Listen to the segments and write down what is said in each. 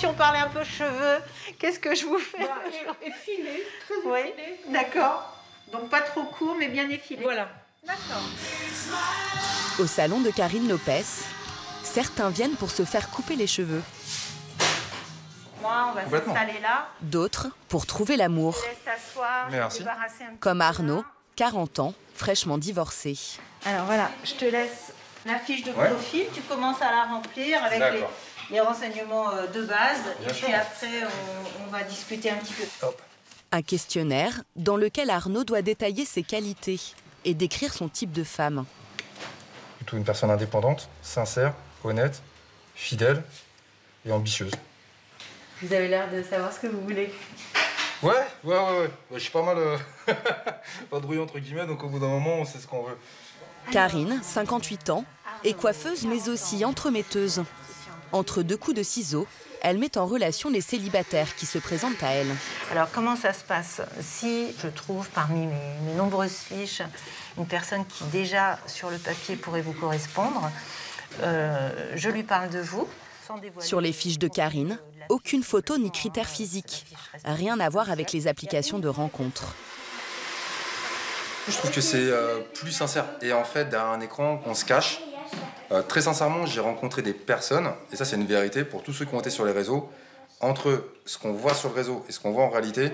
si on parlait un peu cheveux, qu'est-ce que je vous fais? Effilé, très Oui, effilé. d'accord. Donc pas trop court, mais bien effilé. Voilà. D'accord. Au salon de Karine Lopez, certains viennent pour se faire couper les cheveux. Moi, on va s'installer là. D'autres pour trouver l'amour. Je laisse t'asseoir. Merci. Débarrasser un petit Comme peu Arnaud, là. 40 ans, fraîchement divorcé. Alors voilà, je te laisse la fiche de profil. Tu commences à la remplir avec les renseignements de base. Et puis après, on va discuter un petit peu. Hop. Un questionnaire dans lequel Arnaud doit détailler ses qualités et décrire son type de femme. Plutôt une personne indépendante, sincère, honnête, fidèle et ambitieuse. Vous avez l'air de savoir ce que vous voulez. Ouais. Je suis pas mal vadrouillé entre guillemets, donc au bout d'un moment, on sait ce qu'on veut. Karine, 58 ans, est coiffeuse mais aussi entremetteuse. Entre deux coups de ciseaux, elle met en relation les célibataires qui se présentent à elle. Alors, comment ça se passe? Si je trouve parmi mes nombreuses fiches une personne qui déjà, sur le papier, pourrait vous correspondre, je lui parle de vous. Sans dévoiler Sur les fiches de Karine, aucune photo ni critère physique. Rien à voir avec les applications de rencontres. Je trouve que c'est plus sincère. Et en fait, derrière un écran, on se cache. Très sincèrement, j'ai rencontré des personnes, et ça c'est une vérité pour tous ceux qui ont été sur les réseaux, entre ce qu'on voit sur le réseau et ce qu'on voit en réalité,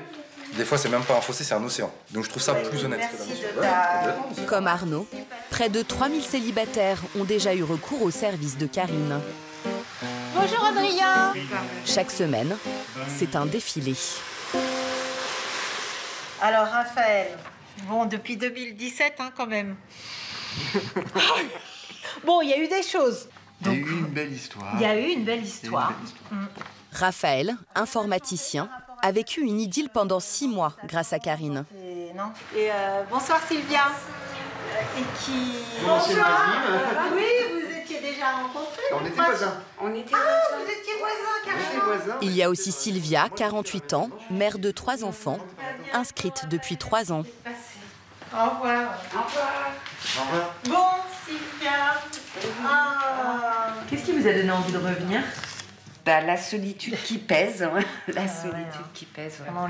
des fois c'est même pas un fossé, c'est un océan. Donc je trouve ça plus honnête. Merci de ta... Comme Arnaud, près de 3000 célibataires ont déjà eu recours au service de Karine. Bonjour Adrien. Chaque semaine, c'est un défilé. Alors Raphaël, bon depuis 2017 hein, quand même. Bon, il y a eu des choses. Il y a eu une belle histoire. Il y a eu une belle histoire. Raphaël, informaticien, a vécu une idylle pendant 6 mois grâce à Karine. Et bonsoir Sylvia. Et qui... Bonsoir. Oui, vous étiez déjà rencontrés. On était voisins. Vous étiez voisins carrément. Il y a aussi Sylvia, 48 ans, mère de 3 enfants, inscrite depuis 3 ans. Au revoir. Au revoir. Au revoir. Bon, Sylvia. Qu'est-ce qui vous a donné envie de revenir? La solitude qui pèse, la solitude qui pèse. Ouais. Vraiment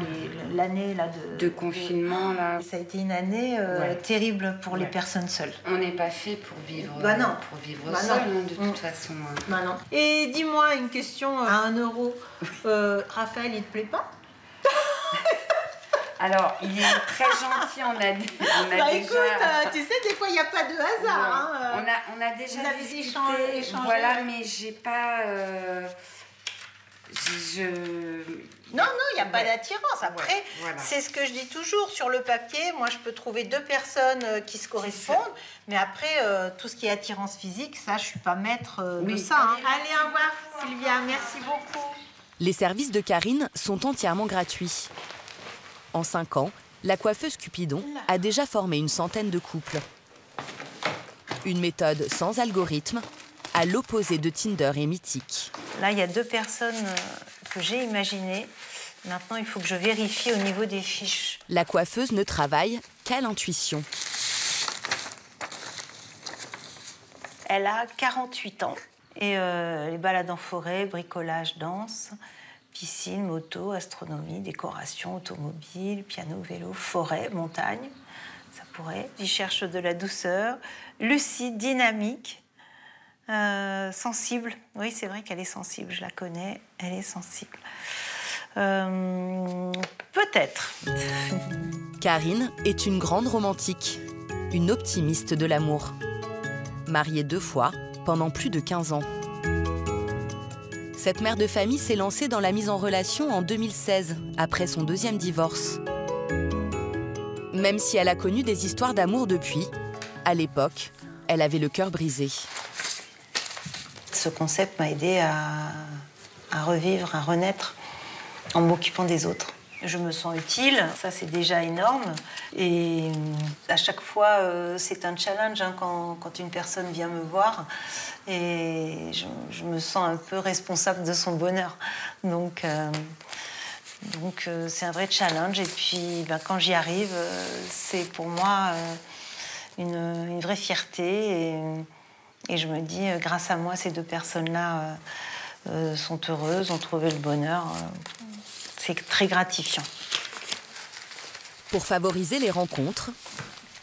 l'année là De confinement là. Ça a été une année terrible pour les personnes seules. On n'est pas fait pour vivre. Non. Pour vivre Bah seul, non. hein, de toute façon. Bah non. Et dis-moi une question à 1 euro. Raphaël, il te plaît pas? Alors, il est très gentil, on a déjà... Écoute, tu sais, des fois, il n'y a pas de hasard. Hein. On a déjà vous avez discuté, échangé. voilà, mais j'ai pas... Non, il n'y a pas d'attirance. Après, voilà. c'est ce que je dis toujours. Sur le papier, moi, je peux trouver 2 personnes qui se correspondent. Mais après, tout ce qui est attirance physique, ça, je ne suis pas maître de ça. Hein. Allez, au revoir, Sylvia. Merci beaucoup. Les services de Karine sont entièrement gratuits. En 5 ans, la coiffeuse Cupidon a déjà formé une centaine de couples. Une méthode sans algorithme, à l'opposé de Tinder et Mythique. Là, il y a 2 personnes que j'ai imaginées. Maintenant, il faut que je vérifie au niveau des fiches. La coiffeuse ne travaille qu'à l'intuition. Elle a 48 ans. Et les balades en forêt, bricolage, danse, piscine, moto, astronomie, décoration, automobile, piano, vélo, forêt, montagne. Ça pourrait. J'y cherche de la douceur, lucide, dynamique, sensible. Oui, c'est vrai qu'elle est sensible, je la connais, elle est sensible. Peut-être. Karine est une grande romantique, une optimiste de l'amour. Mariée 2 fois, pendant plus de 15 ans. Cette mère de famille s'est lancée dans la mise en relation en 2016, après son 2e divorce. Même si elle a connu des histoires d'amour depuis, à l'époque, elle avait le cœur brisé. Ce concept m'a aidée à revivre, à renaître en m'occupant des autres. Je me sens utile, ça c'est déjà énorme. Et à chaque fois, c'est un challenge hein, quand une personne vient me voir. Et je me sens un peu responsable de son bonheur. Donc c'est un vrai challenge. Et puis quand j'y arrive, c'est pour moi une vraie fierté. Et je me dis, grâce à moi, ces 2 personnes-là sont heureuses, ont trouvé le bonheur. C'est très gratifiant. Pour favoriser les rencontres,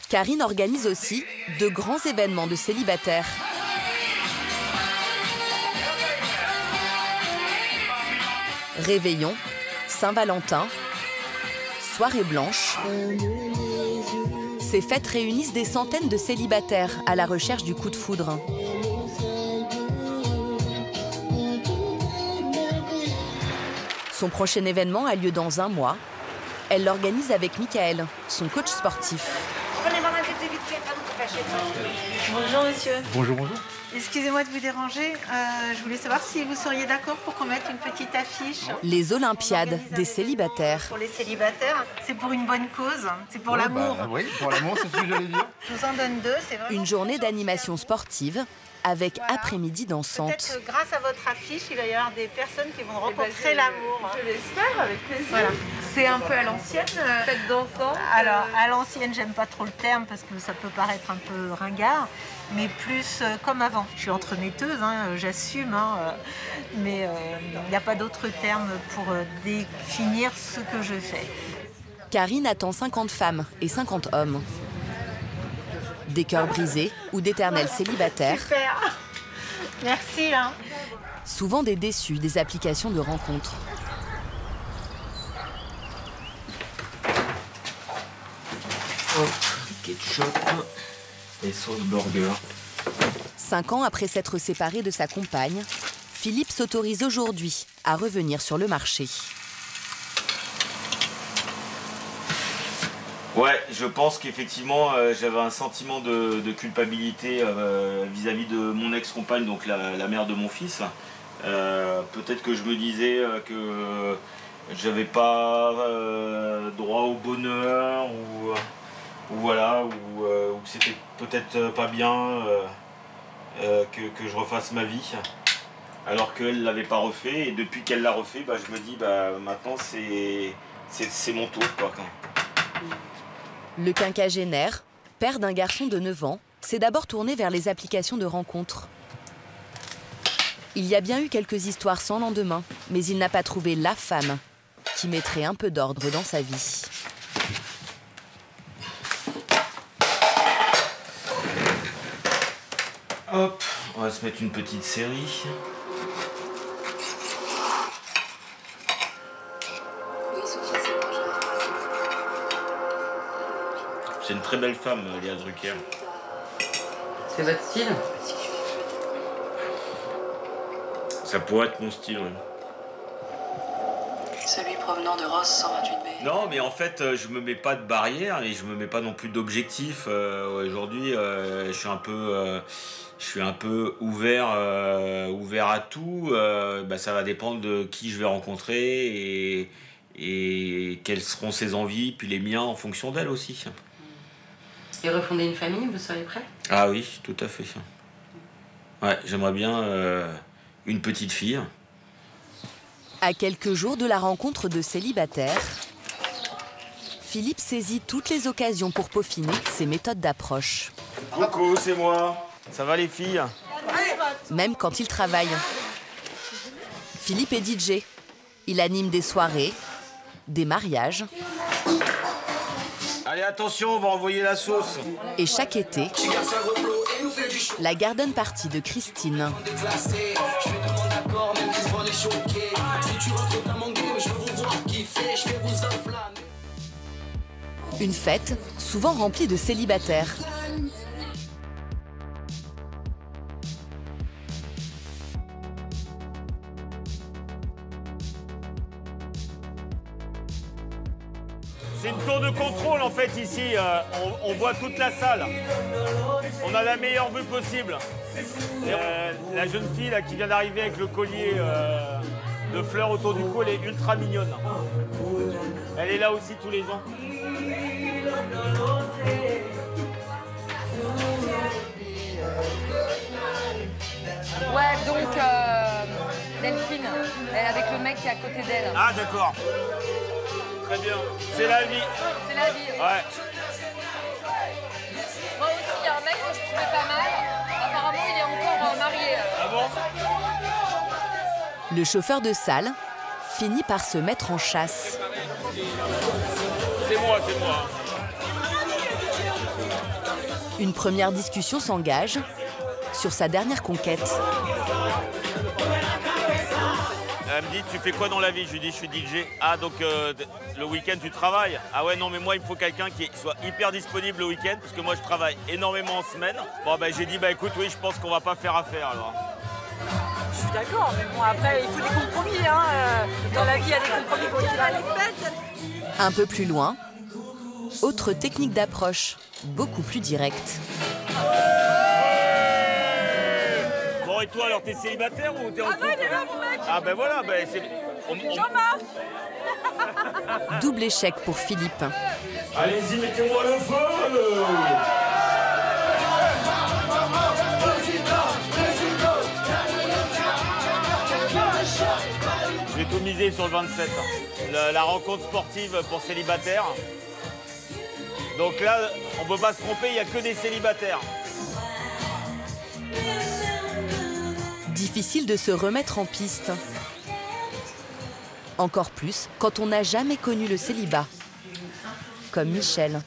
Karine organise aussi de grands événements de célibataires. Réveillon, Saint-Valentin, soirée blanche. Ces fêtes réunissent des centaines de célibataires à la recherche du coup de foudre. Son prochain événement a lieu dans un mois. Elle l'organise avec Michael, son coach sportif. Bonjour monsieur. Bonjour, bonjour. Excusez-moi de vous déranger. Je voulais savoir si vous seriez d'accord pour qu'on mette une petite affiche. Les Olympiades des célibataires. Pour les célibataires, c'est pour une bonne cause, c'est pour l'amour. Oui, pour l'amour, c'est ce que j'allais dire. Je vous en donne 2, c'est vraiment... Une journée d'animation sportive avec après-midi dansante. Peut-être que grâce à votre affiche, il va y avoir des personnes qui vont rencontrer l'amour. Je l'espère, avec plaisir. Voilà. C'est un peu à l'ancienne, fête d'enfants. Alors, à l'ancienne, j'aime pas trop le terme parce que ça peut paraître un peu ringard, mais plus comme avant. Je suis entremetteuse, j'assume, mais il n'y a pas d'autre terme pour définir ce que je fais. Karine attend 50 femmes et 50 hommes. Des cœurs brisés ou d'éternels célibataires. Super. Merci. Souvent des déçus des applications de rencontres. Ketchup et sauce burger. 5 ans après s'être séparé de sa compagne, Philippe s'autorise aujourd'hui à revenir sur le marché. Ouais, je pense qu'effectivement, j'avais un sentiment de culpabilité vis-à-vis de mon ex-compagne, donc la mère de mon fils. Peut-être que je me disais que j'avais pas droit au bonheur, ou que c'était peut-être pas bien que je refasse ma vie, alors qu'elle l'avait pas refait. Et depuis qu'elle l'a refait, je me dis maintenant c'est mon tour, quoi. Le quinquagénaire, père d'un garçon de 9 ans, s'est d'abord tourné vers les applications de rencontres. Il y a bien eu quelques histoires sans lendemain, mais il n'a pas trouvé la femme qui mettrait un peu d'ordre dans sa vie. Hop, on va se mettre une petite série. C'est une très belle femme, Léa Drucker. C'est votre style? Ça pourrait être mon style, oui. Celui provenant de Ross 128B. Non, mais en fait, je me mets pas de barrière et je me mets pas non plus d'objectif. Aujourd'hui, je suis un peu ouvert à tout. Ça va dépendre de qui je vais rencontrer et quelles seront ses envies, puis les miens en fonction d'elle aussi. Et refonder une famille, vous seriez prêt? Ah oui, tout à fait. Ouais, j'aimerais bien une petite fille. À quelques jours de la rencontre de célibataires, Philippe saisit toutes les occasions pour peaufiner ses méthodes d'approche. Coucou, c'est moi. Ça va les filles? Même quand il travaille. Philippe est DJ. Il anime des soirées, des mariages. Allez, attention, on va envoyer la sauce. Et chaque été, la garden party de Christine. Une fête souvent remplie de célibataires. C'est une tour de contrôle en fait ici, on voit toute la salle. On a la meilleure vue possible. La jeune fille là, qui vient d'arriver avec le collier de fleurs autour du cou, elle est ultra mignonne. Elle est là aussi tous les ans. Ouais, donc Delphine, elle est avec le mec qui est à côté d'elle. Ah d'accord. Très bien. C'est la vie. C'est la vie. Ouais. Moi aussi, il y a un mec que je trouvais pas mal. Apparemment, il est encore marié. Ah bon? Le chauffeur de salle finit par se mettre en chasse. C'est moi, c'est moi. Une première discussion s'engage sur sa dernière conquête. Elle me dit, tu fais quoi dans la vie? Je lui dis, je suis DJ. Ah, donc le week-end, tu travailles? Ah ouais, non, mais moi, il me faut quelqu'un qui soit hyper disponible le week-end, parce que moi, je travaille énormément en semaine. Bon, ben, j'ai dit, bah écoute, oui, je pense qu'on va pas faire affaire, alors. Je suis d'accord, mais bon, après, il faut des compromis. Hein. Dans la vie, il y a des compromis quand il va Un peu plus loin, autre technique d'approche, beaucoup plus directe. Bon, et toi, alors, t'es célibataire ou t'es en couple? Ah non, il est là, mon mec. Ah ben voilà, ben c'est... Jean-Marc. Double échec pour Philippe. Allez-y, mettez-moi le feu. Je vais tout miser sur le 27. La rencontre sportive pour célibataires. Donc là, on ne peut pas se tromper, il n'y a que des célibataires. Difficile de se remettre en piste. Encore plus quand on n'a jamais connu le célibat. Comme Michel.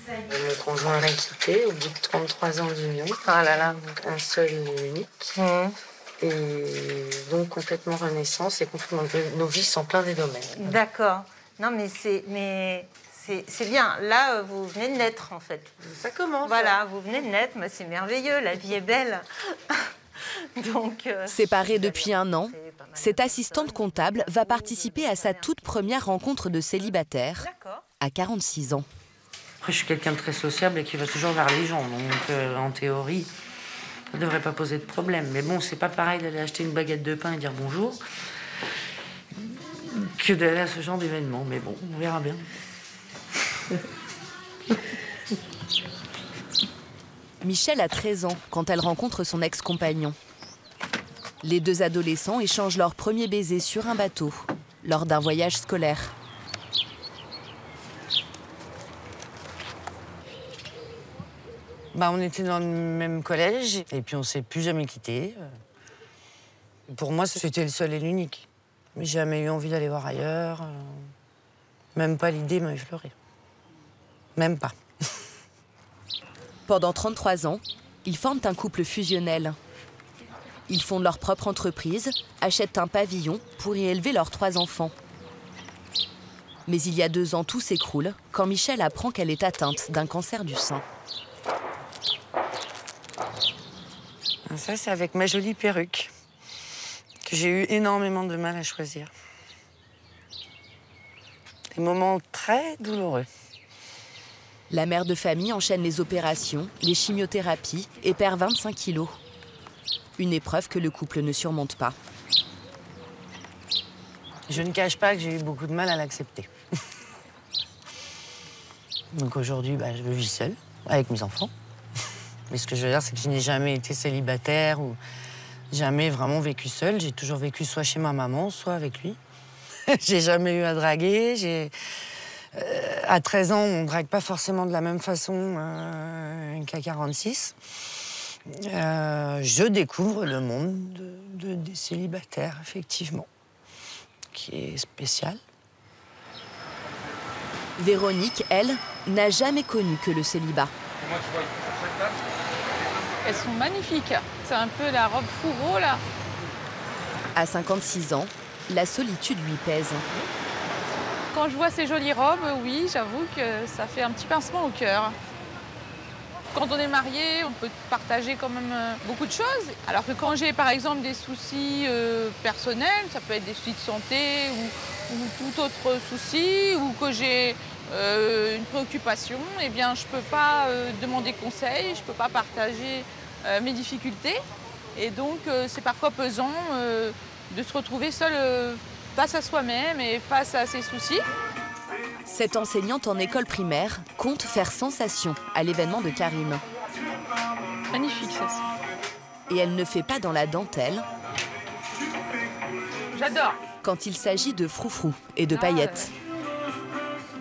Mon conjoint l'a quitté au bout de 33 ans d'union. Ah là là, donc un seul et unique. Et donc complètement renaissance et complètement novice en plein des domaines. D'accord. Non, mais c'est bien. Là, vous venez de naître, en fait. Ça commence. Voilà, vous venez de naître. Mais c'est merveilleux. La vie est belle. Donc, séparée depuis 1 an, cette assistante comptable va participer à sa toute première rencontre de célibataire à 46 ans. Après, je suis quelqu'un de très sociable et qui va toujours vers les gens. Donc, en théorie, ça ne devrait pas poser de problème. Mais bon, c'est pas pareil d'aller acheter une baguette de pain et dire bonjour que d'aller à ce genre d'événement. Mais bon, on verra bien. Michel a 13 ans quand elle rencontre son ex-compagnon. Les deux adolescents échangent leur premier baiser sur un bateau, lors d'un voyage scolaire. On était dans le même collège et puis on s'est plus jamais quittés. Pour moi, c'était le seul et l'unique. J'ai jamais eu envie d'aller voir ailleurs. Même pas l'idée m'a effleurée. Même pas. Pendant 33 ans, ils forment un couple fusionnel. Ils fondent leur propre entreprise, achètent un pavillon pour y élever leurs 3 enfants. Mais il y a 2 ans, tout s'écroule quand Michel apprend qu'elle est atteinte d'un cancer du sein. Ça, c'est avec ma jolie perruque que j'ai eu énormément de mal à choisir. Des moments très douloureux. La mère de famille enchaîne les opérations, les chimiothérapies et perd 25 kilos. Une épreuve que le couple ne surmonte pas. Je ne cache pas que j'ai eu beaucoup de mal à l'accepter. Donc aujourd'hui, je vis seule, avec mes enfants. Mais ce que je veux dire, c'est que je n'ai jamais été célibataire ou jamais vraiment vécu seule. J'ai toujours vécu soit chez ma maman, soit avec lui. J'ai jamais eu à draguer. À 13 ans, on ne drague pas forcément de la même façon qu'à 46. Je découvre le monde des célibataires, effectivement, qui est spécial. Véronique, elle, n'a jamais connu que le célibat. Elles sont magnifiques. C'est un peu la robe fourreau, là. À 56 ans, la solitude lui pèse. Quand je vois ces jolies robes, oui, j'avoue que ça fait un petit pincement au cœur. Quand on est marié, on peut partager quand même beaucoup de choses. Alors que quand j'ai par exemple des soucis personnels, ça peut être des soucis de santé ou tout autre souci, ou que j'ai une préoccupation, eh bien je ne peux pas demander conseil, je ne peux pas partager mes difficultés. Et donc c'est parfois pesant de se retrouver seul face à soi-même et face à ses soucis. Cette enseignante en école primaire compte faire sensation à l'événement de Karine. Magnifique, ça. Et elle ne fait pas dans la dentelle. J'adore. Quand il s'agit de froufrou et de paillettes.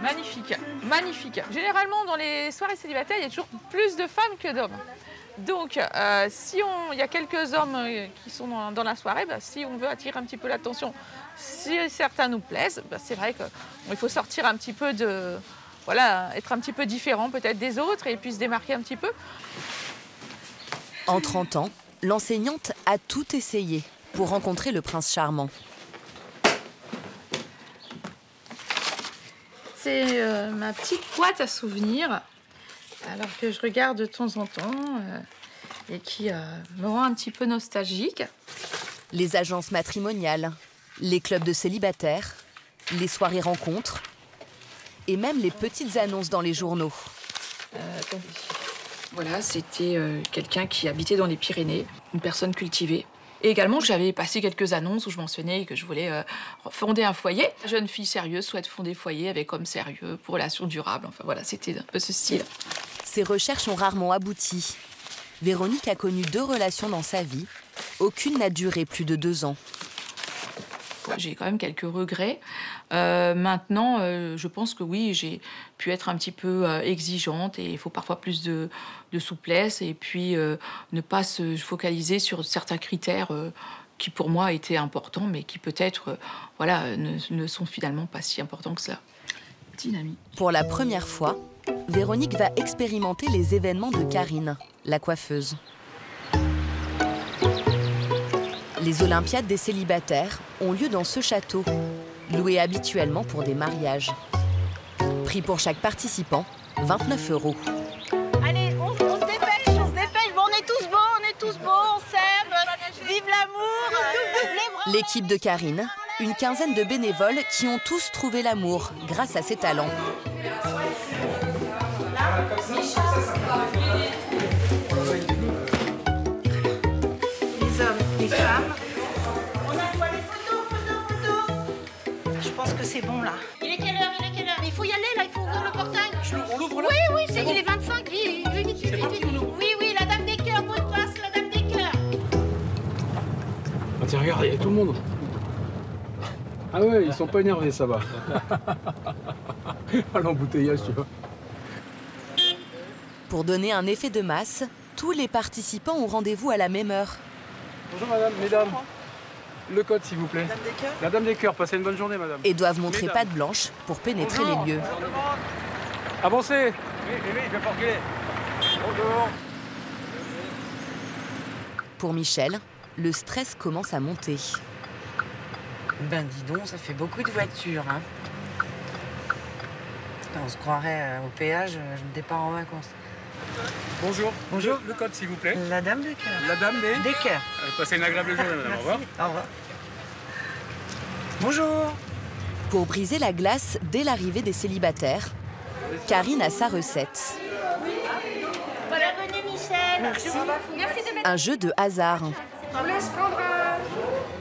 Magnifique, magnifique. Généralement, dans les soirées célibataires, il y a toujours plus de femmes que d'hommes. Donc, si il y a quelques hommes qui sont dans la soirée, si on veut attirer un petit peu l'attention, si certains nous plaisent, c'est vrai qu'il faut sortir un petit peu de... Voilà, être un petit peu différent peut-être des autres et puis se démarquer un petit peu. En 30 ans, l'enseignante a tout essayé pour rencontrer le prince charmant. C'est ma petite boîte à souvenirs, alors que je regarde de temps en temps et qui me rend un petit peu nostalgique. Les agences matrimoniales, les clubs de célibataires, les soirées rencontres et même les petites annonces dans les journaux. Voilà, c'était quelqu'un qui habitait dans les Pyrénées, une personne cultivée. Et également, j'avais passé quelques annonces où je mentionnais que je voulais fonder un foyer. Jeune fille sérieuse souhaite fonder foyer avec homme sérieux pour relations durables. Enfin voilà, c'était un peu ce style. Ces recherches ont rarement abouti. Véronique a connu 2 relations dans sa vie. Aucune n'a duré plus de 2 ans. J'ai quand même quelques regrets. Maintenant, je pense que oui, j'ai pu être un petit peu exigeante et il faut parfois plus de souplesse et puis ne pas se focaliser sur certains critères qui pour moi étaient importants mais qui peut-être voilà, ne sont finalement pas si importants que ça. Dynamique. Pour la première fois, Véronique va expérimenter les événements de Karine, la coiffeuse. Les Olympiades des célibataires ont lieu dans ce château, loué habituellement pour des mariages. Prix pour chaque participant, 29 €. Allez, on se dépêche, Bon, on est tous beaux, on s'aime, vive l'amour, L'équipe de Karine, une quinzaine de bénévoles qui ont tous trouvé l'amour grâce à ses talents. Les hommes, les femmes. On a quoi, les photos. Je pense que c'est bon là. Il est quelle heure? Mais il faut y aller là, il faut ouvrir le portail. On l'ouvre là? Oui, il est 25, vite. Oui, la dame des cœurs, votre place, la dame des cœurs. Ah tiens, regarde, il y a tout le monde. Ah ouais, ils sont pas énervés, ça va. À l'embouteillage, tu vois. Pour donner un effet de masse, tous les participants ont rendez-vous à la même heure. Bonjour madame, mesdames. Le code s'il vous plaît. Dame des cœurs. La dame des cœurs, passez une bonne journée madame. Et doivent montrer patte blanche pour pénétrer les lieux. Avancez. Oui, je vais pas reculer. Bonjour. Pour Michel, le stress commence à monter. Ben dis donc, ça fait beaucoup de voitures. Hein. On se croirait au péage, je départ en vacances. Bonjour. Bonjour. Le code s'il vous plaît. La dame des cœurs. La dame des cœurs. Passez une agréable journée madame, au revoir. Au revoir. Bonjour. Pour briser la glace dès l'arrivée des célibataires, Karine a sa recette. Bienvenue Michel. Merci. Merci de mettre... Un jeu de hasard. On vous laisse prendre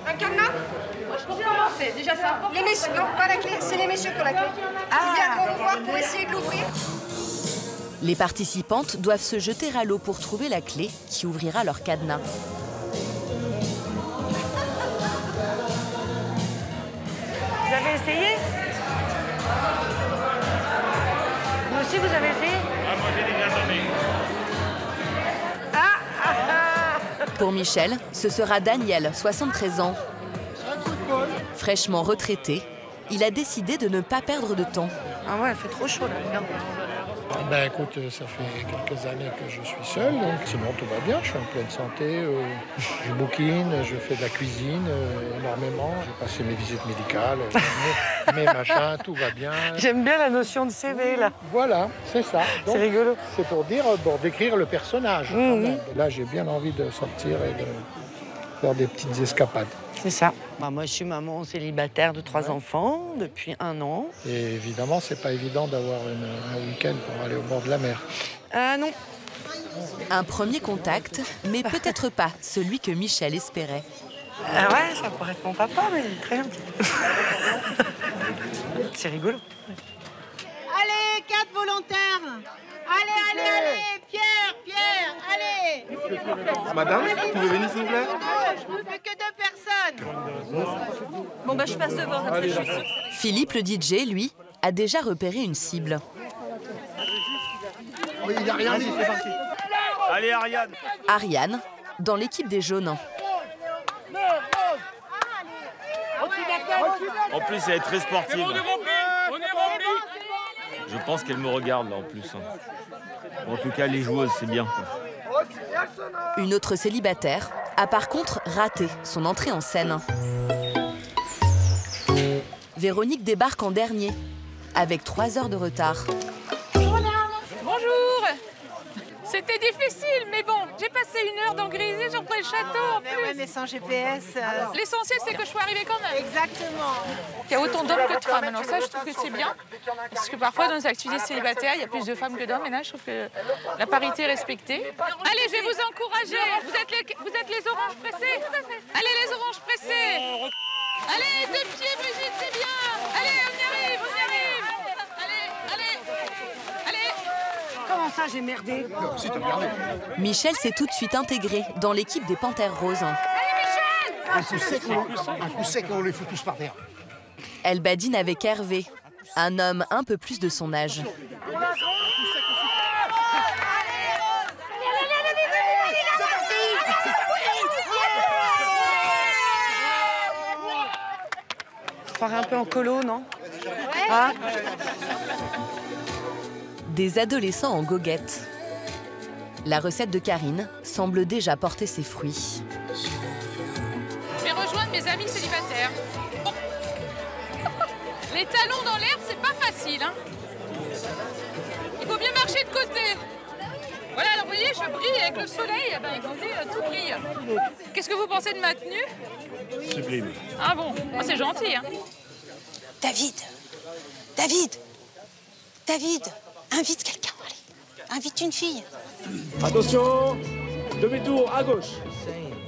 un cadenas. Pour commencer, déjà ça. Les messieurs, non, pas la clé, c'est les messieurs qui ont la clé. Ils viendront vous voir pour essayer de l'ouvrir. Les participantes doivent se jeter à l'eau pour trouver la clé qui ouvrira leur cadenas. Vous avez essayé? Vous aussi, vous avez essayé? Ah, moi j'ai déjà tombé. Pour Michel, ce sera Daniel, 73 ans. Fraîchement retraité, il a décidé de ne pas perdre de temps. Ah ouais, il fait trop chaud là. Ben écoute, ça fait quelques années que je suis seul, donc sinon tout va bien, je suis en pleine santé, je bouquine, je fais de la cuisine énormément, j'ai passé mes visites médicales, mes machins, tout va bien. J'aime bien la notion de CV là. Voilà, c'est ça. C'est rigolo. C'est pour dire, décrire le personnage. Quand même. Là j'ai bien envie de sortir et de faire des petites escapades. C'est ça. Bah, moi, je suis maman célibataire de 3 enfants depuis 1 an. Et évidemment, c'est pas évident d'avoir un week-end pour aller au bord de la mer. Non. Un premier contact, mais peut-être pas celui que Michel espérait. Ah ouais, ça pourrait être mon papa, mais très gentil. C'est rigolo. Allez, 4 volontaires. Allez, Pierre, allez. Madame, vous pouvez venir s'il vous plaît? Je ne veux que 2 personnes. Bon, bah, je passe devant, comme ça, je suis sûre. Philippe, le DJ, lui, a déjà repéré une cible. Oui, il a rien dit, c'est parti. Ah, Allez, Ariane. Ariane, dans l'équipe des jaunes. En plus, elle est très sportive. Je pense qu'elle me regarde là en plus. En tout cas, les joueuses, c'est bien. Une autre célibataire a par contre raté son entrée en scène. Véronique débarque en dernier, avec 3 heures de retard. Bonjour. C'était difficile, mais bon, j'ai passé 1 heure dans Grisier, j'ai repris le château en plus. Ouais, mais sans GPS... L'essentiel, c'est que je sois arrivée quand même. Exactement. Il y a autant d'hommes que de femmes. Alors ça, je trouve que c'est bien. Parce que parfois, dans les activités célibataires, il y a plus de femmes que d'hommes. Et là, je trouve que la parité est respectée. Allez, je vais vous encourager. Vous êtes les oranges pressées. Allez, les oranges pressées. Allez, 2 pieds, Brigitte, c'est bien. Allez, on y arrive, on y arrive. Allez. Comment ça, j'ai merdé? Si, t'as merdé. Michel s'est tout de suite intégré dans l'équipe des Panthères Roses. Un coup sec, on les fout tous par terre. Elle badine avec Hervé, un homme un peu plus de son âge. Je croirais un peu en colo, non? Hein? Des adolescents en goguette. La recette de Karine semble déjà porter ses fruits. Je vais rejoindre mes amis célibataires. Les talons dans l'herbe, c'est pas facile. Hein. Il faut bien marcher de côté. Voilà, alors vous voyez, je brille avec le soleil. Eh ben, écoutez, tout brille. Qu'est-ce que vous pensez de ma tenue? Sublime. Ah bon, c'est gentil. Hein. David, invite quelqu'un, allez. Invite une fille. Attention, demi-tour à gauche.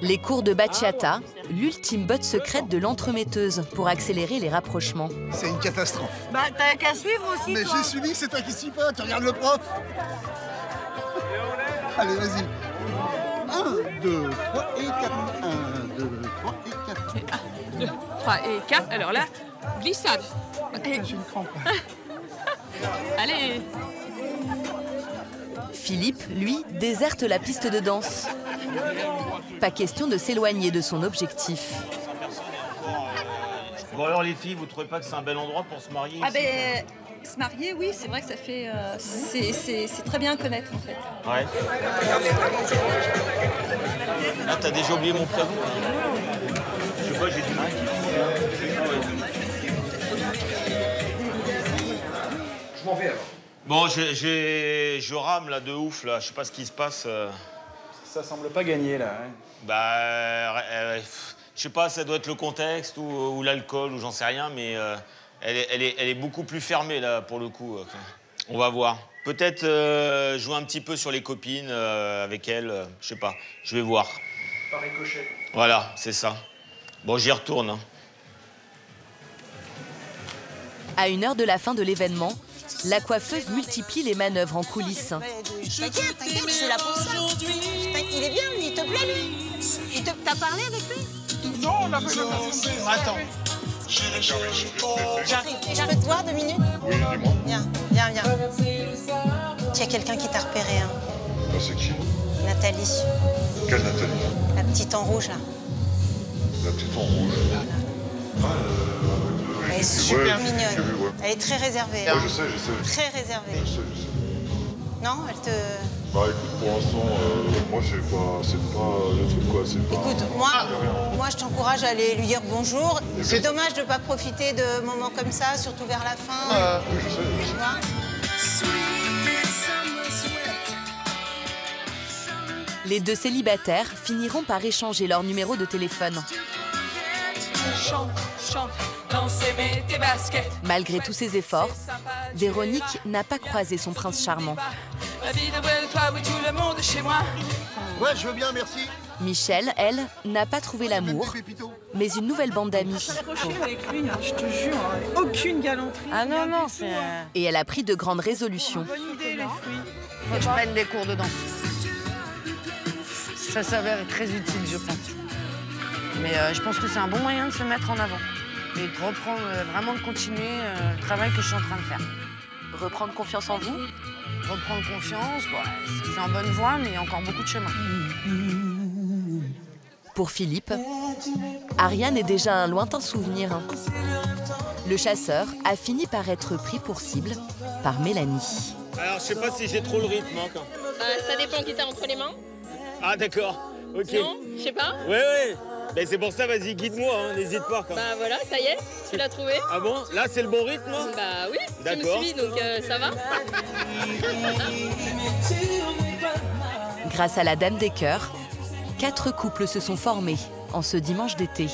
Les cours de bachata, l'ultime botte secrète de l'entremetteuse pour accélérer les rapprochements. C'est une catastrophe. Bah, t'as qu'à suivre aussi, Mais toi. j'ai suivi, c'est toi qui suis pas, tu regardes le prof. Allez, vas-y. 1, 2, 3 et 4. 1, 2, 3 et 4. 1, 2, 3 et 4. Alors là, glissade. J'ai une crampe. Allez. Philippe, lui, déserte la piste de danse. Pas question de s'éloigner de son objectif. Bon alors les filles, vous trouvez pas que c'est un bel endroit pour se marier Ah ici ben, se marier, oui, c'est vrai que ça fait... c'est très bien à connaître, en fait. Ouais. Là, t'as déjà oublié mon prénom. Je sais pas, j'ai du mal. Je m'en vais alors. Bon, je rame là de ouf, là. Je sais pas ce qui se passe. Ça semble pas gagner, là. Hein. Bah, je sais pas, ça doit être le contexte ou l'alcool ou j'en sais rien, mais elle est beaucoup plus fermée, là, pour le coup. On va voir. Peut-être jouer un petit peu sur les copines avec elle, je sais pas. Je vais voir. Par ricochet. Voilà, c'est ça. Bon, j'y retourne. Hein. À 1 heure de la fin de l'événement, la coiffeuse multiplie les manœuvres en coulisses. T'inquiète, je suis là pour ça. Il est bien, lui, il te plaît, lui. T'as parlé avec lui? Non, on n'a pas jamais. Attends. J'arrive. Je peux te voir 2 minutes? Oui, dis-moi. Viens. Il y a quelqu'un qui t'a repéré, hein. Ah, c'est qui? Nathalie. Quelle Nathalie? La petite en rouge, là. La petite en rouge. Elle est super Ouais, mignonne. j'ai vu, ouais. Elle est très réservée. Ouais, je sais. Très réservée. Je sais. Non, elle te... Bah écoute, pour l'instant, moi c'est pas le truc quoi, c'est pas... Écoute, moi je t'encourage à aller lui dire bonjour. C'est dommage de ne pas profiter de moments comme ça, surtout vers la fin. Oui, je sais. Tu vois ? Les 2 célibataires finiront par échanger leur numéro de téléphone. Chante, dansez, mets tes baskets. Malgré tous ses efforts, Véronique n'a pas croisé son prince charmant. La vie de toi, oui, tout le monde chez moi. Ouais, je veux bien, merci. Michel, elle, n'a pas trouvé l'amour, mais une nouvelle bande d'amis. Avec lui, je te jure, aucune galanterie. Ah non, c'est... Et elle a pris de grandes résolutions. Bonne idée, les fruits. Faut que je prenne des cours de danse. Ça s'avère très utile, je pense. Mais je pense que c'est un bon moyen de se mettre en avant. Et de reprendre, vraiment de continuer le travail que je suis en train de faire. Reprendre confiance en vous, reprendre confiance. C'est en bonne voie, mais il y a encore beaucoup de chemin. Pour Philippe, Ariane est déjà un lointain souvenir. Le chasseur a fini par être pris pour cible par Mélanie. Alors, je sais pas si j'ai trop le rythme. Hein, ça dépend qui t'as entre les mains. Ah, d'accord. Ok. Non, je sais pas. Ouais. Ben, c'est pour ça, vas-y, guide-moi, hein, n'hésite pas. Quand même. Bah voilà, ça y est, tu l'as trouvé. Ah bon? Là, c'est le bon rythme? Bah oui, tu me suis, donc ça va. Grâce à la Dame des Cœurs, 4 couples se sont formés en ce dimanche d'été.